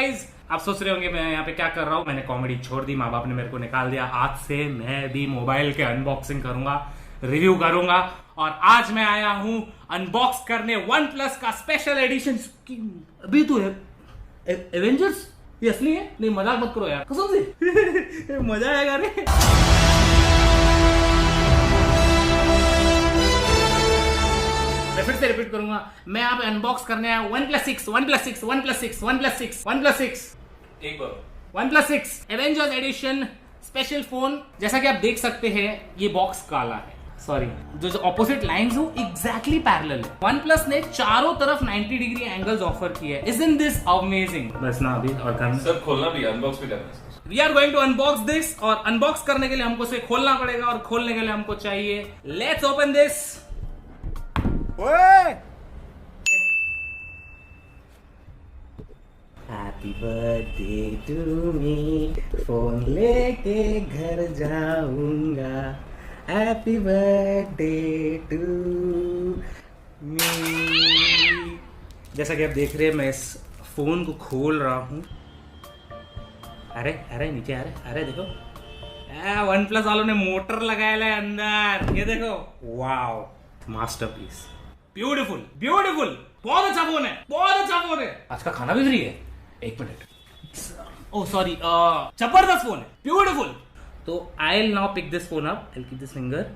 Guys, आप सोच रहे होंगे मैं यहाँ पे क्या कर रहा हूँ। मैंने कॉमेडी छोड़ दी, माँ बाप ने मेरे को निकाल दिया। आज से मैं भी मोबाइल के अनबॉक्सिंग करूंगा, रिव्यू करूंगा। और आज मैं आया हूँ अनबॉक्स करने वन प्लस का स्पेशल एडिशन। अभी तो एवेंजर्स ये असली है? नहीं मजाक मत करो यार, कसम से मजा आएगा रे। मैं फिर से रिपीट करूंगा, मैं यहाँ पे अनबॉक्स करने आया OnePlus 6, OnePlus 6, OnePlus 6, OnePlus 6, OnePlus 6, एक बार OnePlus 6 Avengers edition special phone. जैसा कि आप देख सकते हैं ये बॉक्स काला है, सॉरी जो ऑपोजिट लाइंस हो एग्जैक्टली पैरेलल है। OnePlus ने चारों तरफ 90 डिग्री एंगल्स ऑफर किए हैं। Isn't this amazing? बस ना अभी और करना, सब खोलना भी, अनबॉक्स भी करना। We are going to unbox this, और अनबॉक्स करने के लिए हमको इसे खोलना पड़ेगा, और खोलने के लिए हमको चाहिए, let's open this. Happy birthday to me, phone लेके घर जाऊंगा। Happy birthday to me. जैसा कि आप देख रहे हैं मैं इस फोन को खोल रहा हूं। अरे अरे नीचे, अरे अरे देखो, वन प्लस वालों ने मोटर लगाया है अंदर, ये देखो, वाओ मास्टरपीस, ब्यूटीफुल ब्यूटीफुल, बहुत अच्छा फोन है, बहुत अच्छा फोन है। आज का खाना भी फ्री है, एक मिनट, ओह सॉरी, जबरदस्त फोन है, ब्यूटीफुल। तो I will now pick this phone up, I keep this finger,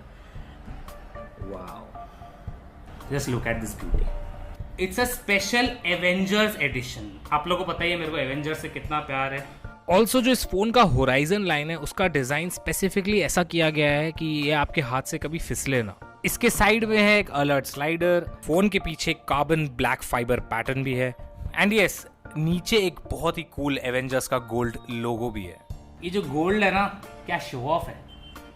wow, just look at this beauty. It's a special Avengers edition. आप लोगों को पता ही है मेरे को एवेंजर्स से कितना प्यार है। ऑल्सो जो इस फोन का होराइजन लाइन है उसका डिजाइन स्पेसिफिकली ऐसा किया गया है कि ये आपके हाथ से कभी फिसले ना। इसके साइड में है एक अलर्ट स्लाइडर, फोन के पीछे कार्बन ब्लैक फाइबर पैटर्न भी है, एंड यस नीचे एक बहुत ही कूल एवेंजर्स का गोल्ड लोगो भी है। ये जो गोल्ड है ना, क्या शो ऑफ है।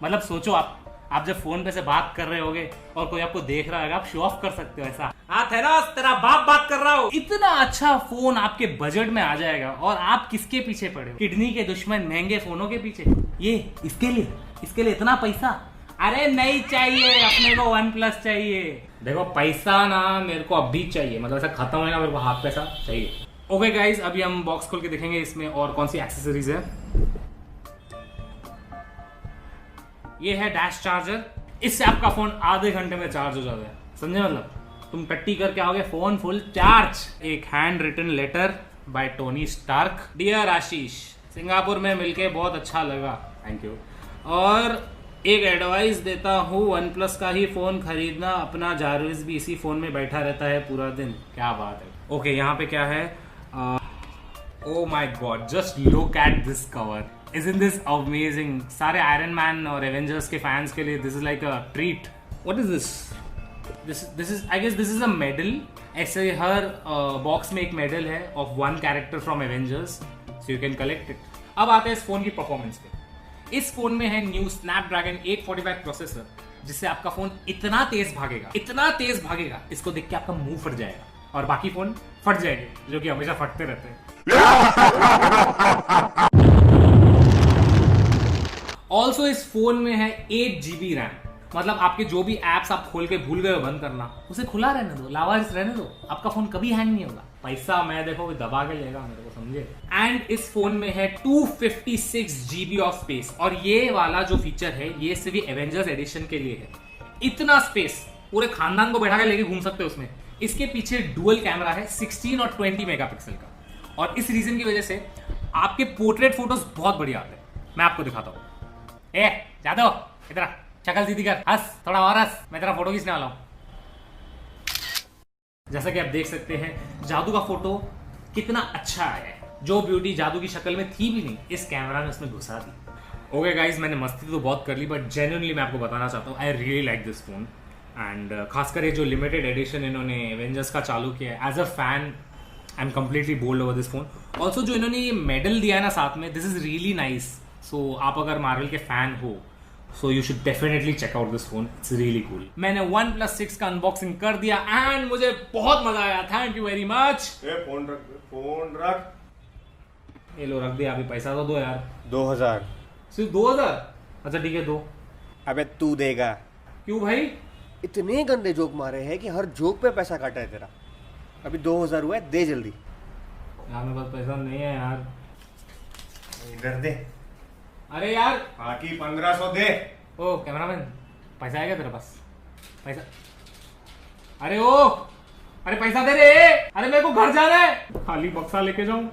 मतलब सोचो आप जब फोन पे से बात कर रहे होगे और कोई आपको देख रहा है, आप शो ऑफ कर सकते हो ऐसा। हाथ है ना, तेरा बाप बात कर रहा हो। इतना अच्छा फोन आपके बजट में आ जाएगा, और आप किसके पीछे पड़े हो? किडनी के दुश्मन महंगे फोनों के पीछे। ये इसके लिए इतना पैसा? अरे नहीं चाहिए, अपने को वन प्लस चाहिए। देखो पैसा ना मेरे को अभी चाहिए, मतलब ऐसा खत्म होगा मेरे को, हाथ पैसा चाहिए। ओके गाइज, अभी हम बॉक्स खोल के देखेंगे इसमें और कौन सी एक्सेसरीज है। ये है डैश चार्जर, इससे आपका फोन आधे घंटे में चार्ज हो जाता है, समझे? मतलब तुम टट्टी करके आओगे, फोन फुल चार्ज। एक hand written letter by Tony Stark. Dear Ashish, Singapore में मिलके बहुत अच्छा लगा, थैंक यू। और एक एडवाइस देता हूँ, वन प्लस का ही फोन खरीदना, अपना जारविस भी इसी फोन में बैठा रहता है पूरा दिन। क्या बात है। ओके, यहाँ पे क्या है? Oh my God, just look at this cover, Isn't this amazing? सारे आयरन मैन और एवेंजर्स के फैंस के लिए this is like a treat. What is this? This is, I guess this is a medal. ऐसे हर box में एक medal है of one character from Avengers, so you can collect it. अब आते हैं इस फोन की परफॉर्मेंस पे। इस फोन में है न्यू स्नैपड्रैगन 845 प्रोसेसर, जिससे आपका फोन इतना तेज भागेगा, इसको देख के आपका मुंह फट जाएगा, और बाकी फोन फट जाएंगे, जो कि हमेशा फटते रहते हैं। ऑल्सो इस फोन में है 8GB रैम, मतलब आपके जो भी एप्स आप खोल के भूल गए हो बंद करना, उसे खुला रहने दो, लावारिस रहने दो, आपका फोन कभी हैंग नहीं होगा। पैसा मैं देखो दबा के लेगा मेरे को, समझे? एंड इस फोन में है 256GB ऑफ स्पेस, और ये वाला जो फीचर है ये सिर्फ एवेंजर्स एडिशन के लिए है। इतना स्पेस पूरे खानदान को बैठा के लेके घूम सकते हो उसमें। इसके पीछे डुअल कैमरा है 16 और 20 मेगापिक्सल का, और इस रीजन की वजह से आपके पोर्ट्रेट फोटोज बहुत बढ़िया आते हैं। मैं आपको दिखाता हूँ। जादव इधर शक्ल सीधी कर, हंस थोड़ा और हंस, मैं तेरा फोटो खींचने वाला हूं। जैसा कि आप देख सकते हैं जादू का फोटो कितना अच्छा आया है। जो ब्यूटी जादू की शक्ल में थी भी नहीं, इस कैमरा ने उसमें घुसा दी। ओके गाइज, मैंने मस्ती तो बहुत कर ली, बट जेन्युइनली मैं आपको बताना चाहता हूँ, I really like this phone. And खासकर ये जो लिमिटेड एडिशन इन्होंने एवेंजर्स का चालू किया है, as a fan I am completely bowled over this phone. Also जो इन्होंने ये मेडल दिया है ना साथ में, this is really nice. So आप अगर मार्वल के फैन हो, so you should definitely check out this phone, it's really cool. मैंने OnePlus 6 का अनबॉक्सिंग कर दिया एंड मुझे बहुत मजा आया, thank you very much. Phone रख, ये लो रख दिया। अभी पैसा तो दो यार। 2000। सिर्फ 2000? अच्छा ठीक है, दो। अबे तू देगा। क्यों भाई? इतने गंदे जोक मारे हैं कि हर जोक पे पैसा काटा है तेरा। अभी 2000 हुआ है, दे जल्दी। यार मेरे पास पैसा नहीं है यार। इधर दे। अरे यार बाकी 1500 दे। ओ कैमरामैन, पैसा है क्या तेरे पास? पैसा? अरे ओ, अरे पैसा दे रे। अरे मेरे को घर जाना है, खाली बक्सा लेके जाऊं।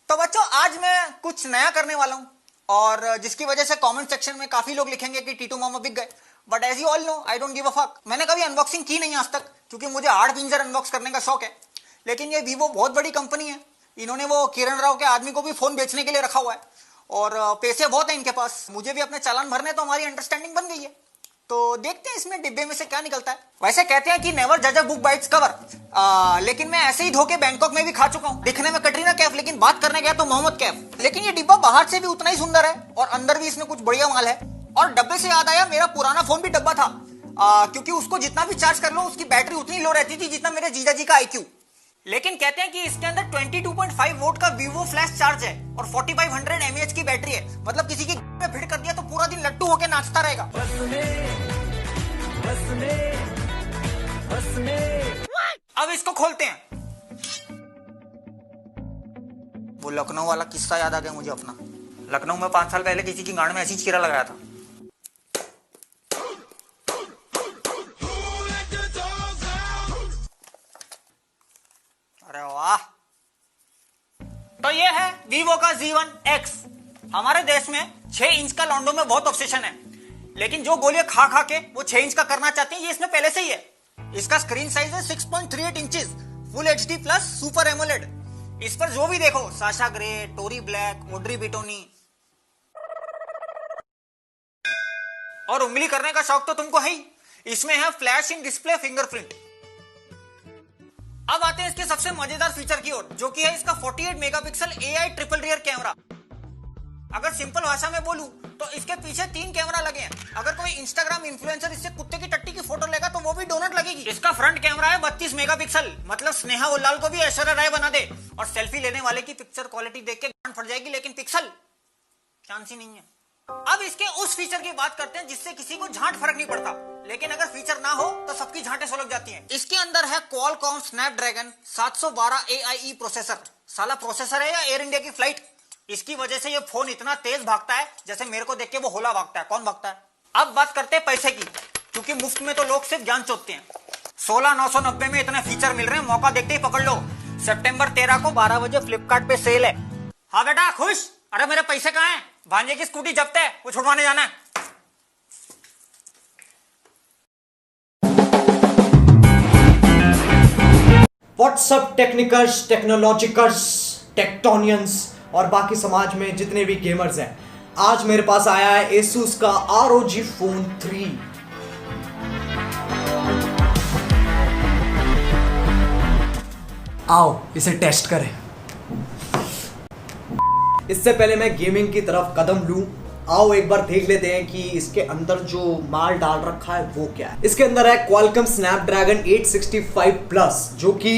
तो बच्चों आज मैं कुछ नया करने वाला हूं और जिसकी वजह से कमेंट सेक्शन में काफी लोग लिखेंगे कि टीटू मामा बिक गए, but as you all know I don't give a fuck. मैंने कभी अनबॉक्सिंग की नहीं आज तक क्योंकि मुझे हार्ड पिंजर अनबॉक्स करने का शौक है, लेकिन ये वीवो बहुत बड़ी कंपनी है। इन्होंने वो किरण राव के आदमी को भी फोन बेचने के लिए रखा हुआ है और पैसे बहुत है इनके पास। मुझे भी अपने चालान भरने, तो हमारी अंडरस्टैंडिंग बन गई है। तो देखते हैं इसमें डिब्बे में से क्या निकलता है। वैसे कहते हैं कि नेवर जज a book by its cover, लेकिन मैं ऐसे ही धोखे बैंकॉक में भी खा चुका हूं। दिखने में कटरीना कैफ, लेकिन बात करने गया तो मोहम्मद कैफ। लेकिन ये डिब्बा बाहर से भी उतना ही सुंदर है और अंदर भी इसमें कुछ बढ़िया माल है। और डब्बे से याद आया, मेरा पुराना फोन भी डब्बा था, क्योंकि उसको जितना भी चार्ज कर लो उसकी बैटरी उतनी लो रहती थी जितना मेरे जीजा जी का IQ। लेकिन कहते हैं कि इसके अंदर 22.5 वोल्ट का वीवो फ्लैश चार्ज है और 4500 mAh की बैटरी है। मतलब किसी की में फिट कर दिया तो पूरा दिन लट्टू होके नाचता रहेगा। अब इसको खोलते हैं। वो लखनऊ वाला किस्सा याद आ गया मुझे अपना। लखनऊ में 5 साल पहले किसी की गांड में ऐसी चीरा लगाया था। अरे वाह। तो ये है वीवो का Z1X। हमारे देश में 6 इंच का लॉन्डो में बहुत ऑब्सेशन है, लेकिन जो गोलियां खा खा के वो 6 इंच का करना चाहते हैं, ये इसमें पहले से ही है। इसका स्क्रीन साइज है 6.38 inches, full HD plus super AMOLED. इस पर जो भी देखो, Sasha Grey, Tori Black, Audrey Bitoni, और उंगली करने का शौक तो तुमको है ही। इसमें है फ्लैश इन डिस्प्ले फिंगरप्रिंट। अब आते हैं इसके सबसे मजेदार फीचर की ओर, जो कि है इसका 48 megapixel AI triple rear camera. अगर सिंपल भाषा में बोलूं तो इसके पीछे 3 कैमरा लगे हैं। अगर कोई इंस्टाग्राम इन्फ्लुएंसर इससे कुत्ते की टट्टी की फोटो लेगा तो वो भी डोनट लगेगी। इसका फ्रंट कैमरा है 32 मेगापिक्सल, मतलब स्नेहा उल्लाल को भी ऐश्वर्या राय बना दे। और सेल्फी लेने वाले की पिक्चर क्वालिटी देख के गांड फट जाएगी, लेकिन पिक्सल चांस ही नहीं है। अब इसके उस फीचर की बात करते हैं जिससे किसी को झांट फर्क नहीं पड़ता, लेकिन अगर फीचर ना हो तो सबकी झांटें सुलग जाती हैं। इसके अंदर है क्वालकॉम स्नैपड्रैगन 712 AIE प्रोसेसर। साला प्रोसेसर है या एयर इंडिया की फ्लाइट। इसकी वजह से ये फोन इतना तेज भागता है जैसे मेरे को देख के वो होला भागता है। कौन भागता है? अब बात करते हैं पैसे की, क्योंकि मुफ्त में तो लोग सिर्फ ज्ञान चोदते हैं। 16,990 में इतने फीचर मिल रहे हैं, मौका देखते ही पकड़ लो। सितंबर 13 को 12 बजे फ्लिपकार्ट पे सेल है। हाँ बेटा खुश? अरे मेरे पैसे कहाँ हैं? भांजे की स्कूटी जब्त है, वो छुड़वाने जाना है। व्हाट्सअप टेक्निकर्स, टेक्नोलॉजिकर्स, टेक्टोनियंस और बाकी समाज में जितने भी गेमर्स हैं, आज मेरे पास आया है Asus का ROG Phone 3। आओ इसे टेस्ट करें। इससे पहले मैं गेमिंग की तरफ कदम लूं, आओ एक बार देख लेते हैं कि इसके अंदर जो माल डाल रखा है वो क्या है। इसके अंदर है Qualcomm Snapdragon 865 Plus, जो कि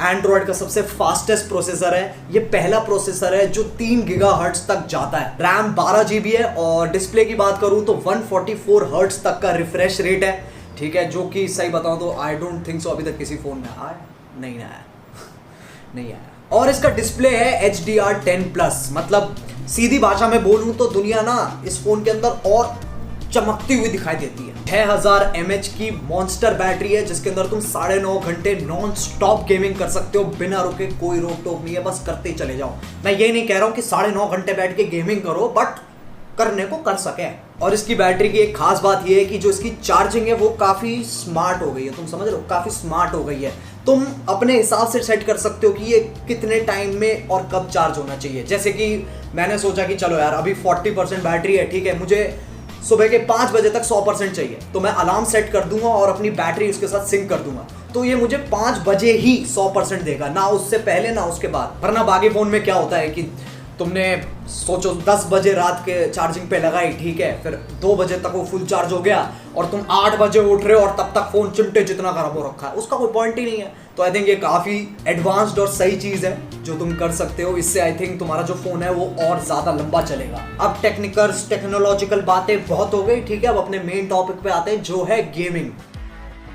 एंड्रॉयड का सबसे फास्टेस्ट प्रोसेसर है। ये पहला प्रोसेसर है जो 3 गीगाहर्ट्ज तक जाता है। रैम 12 GB है और डिस्प्ले की बात करूं तो 144 हर्ट्ज तक का रिफ्रेश रेट है। ठीक है, जो कि सही बताऊं तो आई डोंट थिंक सो अभी तक किसी फोन में आया नहीं आया नहीं आया। और इसका डिस्प्ले है HDR10+, मतलब सीधी भाषा में बोलूं तो दुनिया ना इस फोन के अंदर और चमकती हुई दिखाई देती है। 6000 mAh की मॉन्स्टर बैटरी है जिसके अंदर तुम 9.5 घंटे नॉन स्टॉप गेमिंग कर सकते हो बिना रुके। कोई रोक टोक नहीं है, बस करते ही चले जाओ। मैं ये नहीं कह रहा हूं कि 9.5 घंटे बैठ के गेमिंग करो, बट करने को कर सके। और इसकी बैटरी की एक खास बात यह है कि जो इसकी चार्जिंग है वो काफी स्मार्ट हो गई है। तुम समझ रहे हो, काफी स्मार्ट हो गई है। तुम अपने हिसाब से सेट कर सकते हो कि ये कितने टाइम में और कब चार्ज होना चाहिए। जैसे कि मैंने सोचा कि चलो यार अभी 40% बैटरी है, ठीक है, मुझे सुबह के 5 बजे तक 100% चाहिए, तो मैं अलार्म सेट कर दूंगा और अपनी बैटरी उसके साथ सिंक कर दूंगा, तो ये मुझे 5 बजे ही 100% देगा, ना उससे पहले ना उसके बाद। वरना बाकी फोन में क्या होता है कि तुमने सोचो 10 बजे रात के चार्जिंग पे लगाई, ठीक है, फिर 2 बजे तक वो फुल चार्ज हो गया और तुम 8 बजे उठ रहे हो और तब तक फोन चिमटे जितना गर्म हो रखा है, उसका कोई पॉइंट ही नहीं है। तो आई थिंक ये काफ़ी एडवांस्ड और सही चीज़ है जो तुम कर सकते हो। इससे आई थिंक तुम्हारा जो फ़ोन है वो और ज़्यादा लंबा चलेगा। अब टेक्निकल्स टेक्नोलॉजिकल बातें बहुत हो गई, ठीक है। अब अपने मेन टॉपिक पे आते हैं जो है गेमिंग।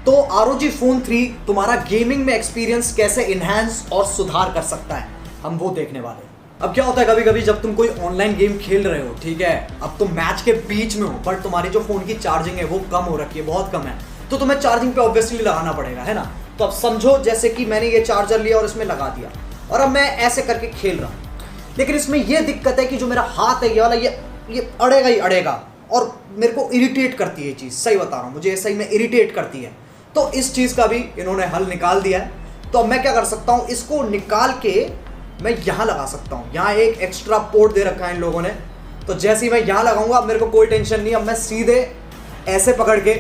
तो ROG Phone 3 तुम्हारा गेमिंग में एक्सपीरियंस कैसे इनहैंस और सुधार कर सकता है, हम वो देखने वाले हैं। अब क्या होता है कभी कभी जब तुम कोई ऑनलाइन गेम खेल रहे हो, ठीक है, अब तुम मैच के बीच में हो बट तुम्हारी जो फोन की चार्जिंग है वो कम हो रखी है, बहुत कम है, तो तुम्हें चार्जिंग पे ऑब्वियसली लगाना पड़ेगा, है ना। तो अब समझो जैसे कि मैंने ये चार्जर लिया और इसमें लगा दिया और अब मैं ऐसे करके खेल रहा हूँ, लेकिन इसमें ये दिक्कत है कि जो मेरा हाथ है ये वाला ये अड़ेगा ही अड़ेगा और मेरे को इरिटेट करती है ये चीज़, सही बता रहा हूँ, मुझे सही में इरिटेट करती है। तो इस चीज़ का भी इन्होंने हल निकाल दिया है। तो अब मैं क्या कर सकता हूँ, इसको निकाल के मैं यहाँ लगा सकता हूँ। यहाँ एक एक्स्ट्रा पोर्ट दे रखा है इन लोगों ने, तो जैसे ही मैं यहाँ लगाऊंगा मेरे को कोई टेंशन नहीं, अब मैं सीधे ऐसे पकड़ के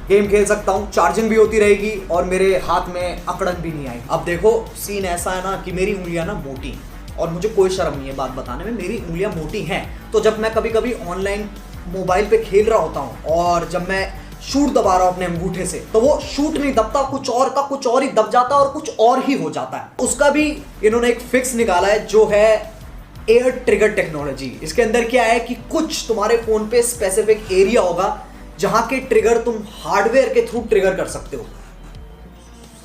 गेम खेल सकता हूँ, चार्जिंग भी होती रहेगी और मेरे हाथ में अकड़न भी नहीं आएगी। अब देखो सीन ऐसा है ना कि मेरी उंगलियां ना मोटी हैं और मुझे कोई शर्म नहीं है बात बताने में, मेरी उंगलियां मोटी हैं। तो जब मैं कभी कभी ऑनलाइन मोबाइल पे खेल रहा होता हूँ और जब मैं शूट दबा रहा हूं अपने अंगूठे से, तो वो शूट नहीं दबता, कुछ और का कुछ और ही दब जाता है और कुछ और ही हो जाता है। उसका भी इन्होंने एक फिक्स निकाला है जो है एयर ट्रिगर टेक्नोलॉजी। इसके अंदर क्या है कि कुछ तुम्हारे फोन पे स्पेसिफिक एरिया होगा जहां के ट्रिगर तुम हार्डवेयर के थ्रू ट्रिगर कर सकते हो।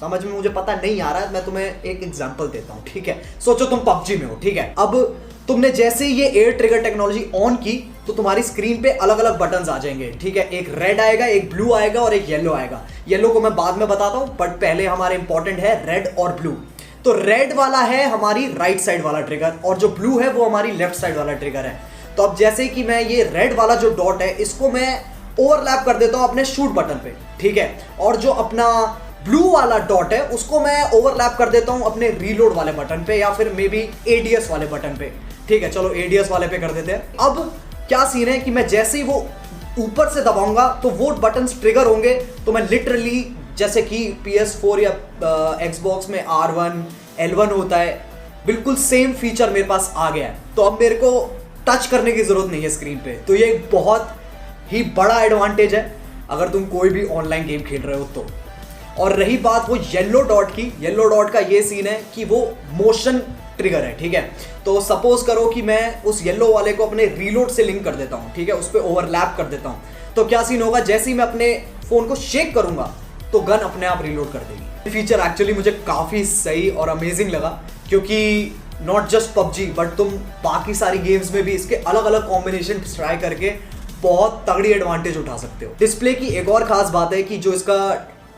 समझ में मुझे पता नहीं आ रहा है, मैं तुम्हें एक एग्जांपल देता हूं, ठीक है। सोचो तुम पबजी में हो, ठीक है। अब तुमने जैसे ही ये एयर ट्रिगर टेक्नोलॉजी ऑन की तो तुम्हारी स्क्रीन पे अलग अलग बटन्स आ जाएंगे, ठीक है। एक रेड आएगा, एक ब्लू आएगा और एक येलो आएगा। येलो को मैं बाद में बताता हूं, बट पहले हमारे इंपॉर्टेंट है रेड और ब्लू। तो रेड वाला है हमारी राइट साइड वाला ट्रिगर और जो ब्लू है वो हमारी लेफ्ट साइड वाला ट्रिगर है। तो अब जैसे कि मैं ये रेड वाला जो डॉट है इसको मैं ओवरलैप कर देता हूं अपने शूट बटन पे, ठीक है, और जो अपना ब्लू वाला डॉट है उसको मैं ओवरलैप कर देता हूं अपने रीलोड वाले बटन पे या फिर मे बी ADS वाले बटन पे, ठीक है। चलो ADS वाले पे कर देते हैं। अब क्या सीन है कि मैं जैसे ही वो ऊपर से दबाऊंगा तो वो बटन्स ट्रिगर होंगे, तो मैं लिटरली जैसे कि PS4 या Xbox में R1 L1 होता है, बिल्कुल सेम फीचर मेरे पास आ गया है। तो अब मेरे को टच करने की जरूरत नहीं है स्क्रीन पे। तो ये एक बहुत ही बड़ा एडवांटेज है अगर तुम कोई भी ऑनलाइन गेम खेल रहे हो तो। और रही बात वो येलो डॉट की, येलो डॉट का ये सीन है कि वो मोशन ट्रिगर है, ठीक है। तो सपोज करो कि मैं उस येलो वाले को अपने रीलोड से लिंक कर देता हूँ, ठीक है, उस पर ओवरलैप कर देता हूँ, तो क्या सीन होगा, जैसे ही मैं अपने फोन को शेक करूंगा तो गन अपने आप रीलोड कर देगी। फीचर एक्चुअली मुझे काफी सही और अमेजिंग लगा, क्योंकि नॉट जस्ट पबजी बट तुम बाकी सारी गेम्स में भी इसके अलग अलग कॉम्बिनेशन ट्राई करके बहुत तगड़ी एडवांटेज उठा सकते हो। डिस्प्ले की एक और खास बात है कि जो इसका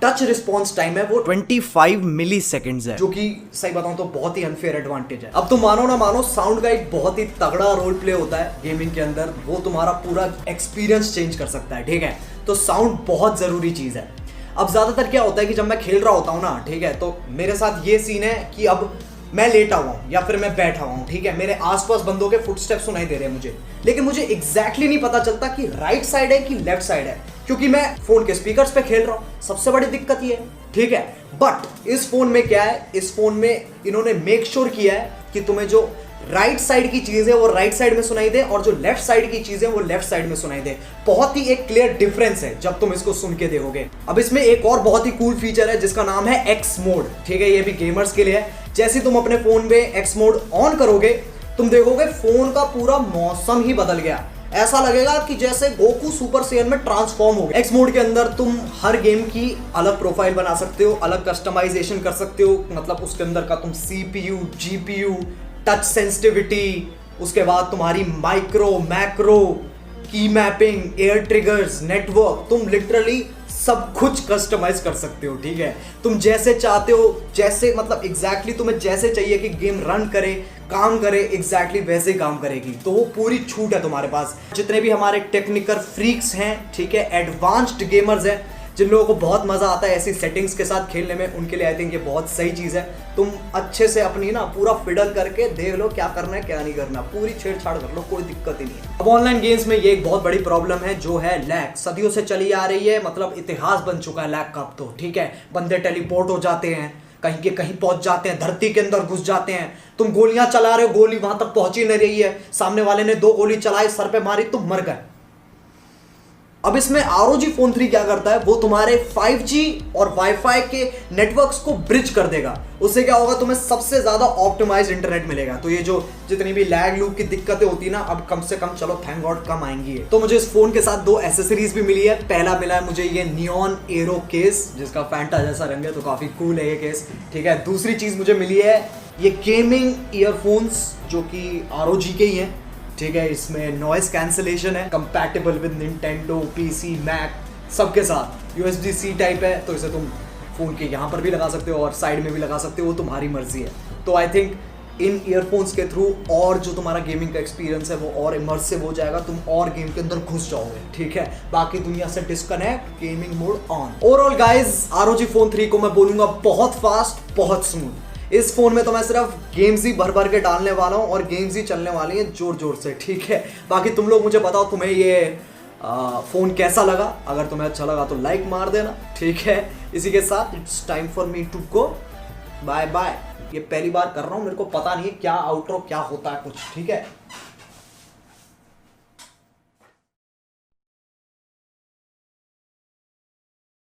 टच रिस्पॉन्स टाइम है वो 25 मिली सेकेंड्स है, जो कि सही बताऊं तो बहुत ही अनफेयर एडवांटेज है। अब तुम मानो ना मानो, साउंड का एक बहुत ही तगड़ा रोल प्ले होता है गेमिंग के अंदर, वो तुम्हारा पूरा एक्सपीरियंस चेंज कर सकता है, ठीक है। तो साउंड बहुत जरूरी चीज है। अब ज्यादातर क्या होता है कि जब मैं खेल रहा होता हूँ ना, ठीक है, तो मेरे साथ ये सीन है कि अब मैं लेटा हुआ हूँ या फिर मैं बैठा हुआ हूँ, ठीक है, मेरे आसपास बंदों के फुटस्टेप सुनाई दे रहे हैं मुझे, लेकिन मुझे एग्जैक्टली नहीं पता चलता कि राइट साइड है कि लेफ्ट साइड है, क्योंकि मैं फोन के स्पीकर्स पे खेल रहा हूँ। सबसे बड़ी दिक्कत ये है, ठीक है। बट इस फोन में क्या है, इस फोन में इन्होंने मेक श्योर किया है कि तुम्हें जो राइट साइड की चीज है वो राइट साइड में सुनाई दे और जो लेफ्ट साइड की चीज है वो लेफ्ट साइड में सुनाई दे। बहुत ही एक क्लियर डिफरेंस है जब तुम इसको सुन के देखोगे। अब इसमें एक और बहुत ही कूल फीचर है जिसका नाम है एक्स मोड, ठीक है, ये भी गेमर्स के लिए है। जैसे तुम अपने फोन में एक्स मोड ऑन करोगे तुम देखोगे फोन का पूरा मौसम ही बदल गया। ऐसा लगेगा कि जैसे गोकू सुपर सैयन में ट्रांसफॉर्म हो गया। एक्स मोड के अंदर तुम हर गेम की अलग प्रोफाइल बना सकते हो, अलग कस्टमाइजेशन कर सकते हो, मतलब उसके अंदर का तुम CPU, GPU, टच सेंसिटिविटी, उसके बाद तुम्हारी माइक्रो मैक्रो की मैपिंग, एयर ट्रिगर्स, नेटवर्क, तुम लिटरली सब कुछ कस्टमाइज कर सकते हो, ठीक है। तुम जैसे चाहते हो, जैसे मतलब एग्जैक्टली तुम्हें जैसे चाहिए कि गेम रन करे, काम करे, एग्जैक्टली वैसे ही काम करेगी। तो वो पूरी छूट है तुम्हारे पास। जितने भी हमारे टेक्निकल फ्रीक्स हैं, ठीक है, एडवांस्ड गेमर्स हैं, जिन लोगों को बहुत मजा आता है ऐसी सेटिंग्स के साथ खेलने में, उनके लिए आई थिंक ये बहुत सही चीज है। तुम अच्छे से अपनी ना पूरा फिडल करके देख लो क्या करना है क्या नहीं करना, पूरी छेड़छाड़ कर लो, कोई दिक्कत ही नहीं है। अब ऑनलाइन गेम्स में ये एक बहुत बड़ी प्रॉब्लम है जो है लैग, सदियों से चली आ रही है, मतलब इतिहास बन चुका है लैग का अब तो, ठीक है। बंदे टेलीपोर्ट हो जाते हैं, कहीं के कहीं पहुंच जाते हैं, धरती के अंदर घुस जाते हैं। तुम गोलियां चला रहे हो, गोली वहां तक पहुंच ही नहीं रही है, सामने वाले ने 2 गोली चलाई, सर पे मारी, तुम मर गए। अब इसमें ROG Phone 3 क्या करता है, वो तुम्हारे 5G और वाईफाई के नेटवर्क्स को ब्रिज कर देगा। उससे क्या होगा, तुम्हें सबसे ज्यादा ऑप्टिमाइज्ड इंटरनेट मिलेगा। तो ये जो जितनी भी लैग लूप की दिक्कतें होती है ना, अब कम से कम चलो थैंक गॉड कम आएंगी। तो मुझे इस फोन के साथ 2 एसेसरीज भी मिली है। पहला मिला है मुझे ये नियॉन एरो केस, जिसका फैंटा जैसा रंग है, तो काफी कूल है ये केस, ठीक है। दूसरी चीज मुझे मिली है ये गेमिंग ईयरफोन्स, जो कि ROG के ही हैं, ठीक है। इसमें नॉइस कैंसिलेशन है, compatible with Nintendo, PC, Mac सबके साथ। USB-C टाइप है, तो इसे तुम फोन के यहाँ पर भी लगा सकते हो और साइड में भी लगा सकते हो, वो तुम्हारी मर्जी है। तो आई थिंक इन ईयरफोन्स के थ्रू और जो तुम्हारा गेमिंग का एक्सपीरियंस है वो और इमर्सिव हो जाएगा, तुम और गेम के अंदर घुस जाओगे, ठीक है। बाकी दुनिया से disconnect, gaming mode on. Overall guys ROG Phone 3 को मैं बोलूंगा बहुत फास्ट, बहुत स्मूथ। इस फोन में तो मैं सिर्फ गेम्स ही भर भर के डालने वाला हूँ और गेम्स ही चलने वाली हैं जोर जोर से, ठीक है। बाकी तुम लोग मुझे बताओ तुम्हें ये फोन कैसा लगा। अगर तुम्हें अच्छा लगा तो लाइक मार देना, ठीक है। इसी के साथ it's time for me to go, bye bye. ये पहली बार कर रहा हूँ, मेरे को पता नहीं है क्या आउटरो क्या होता है कुछ, ठीक है।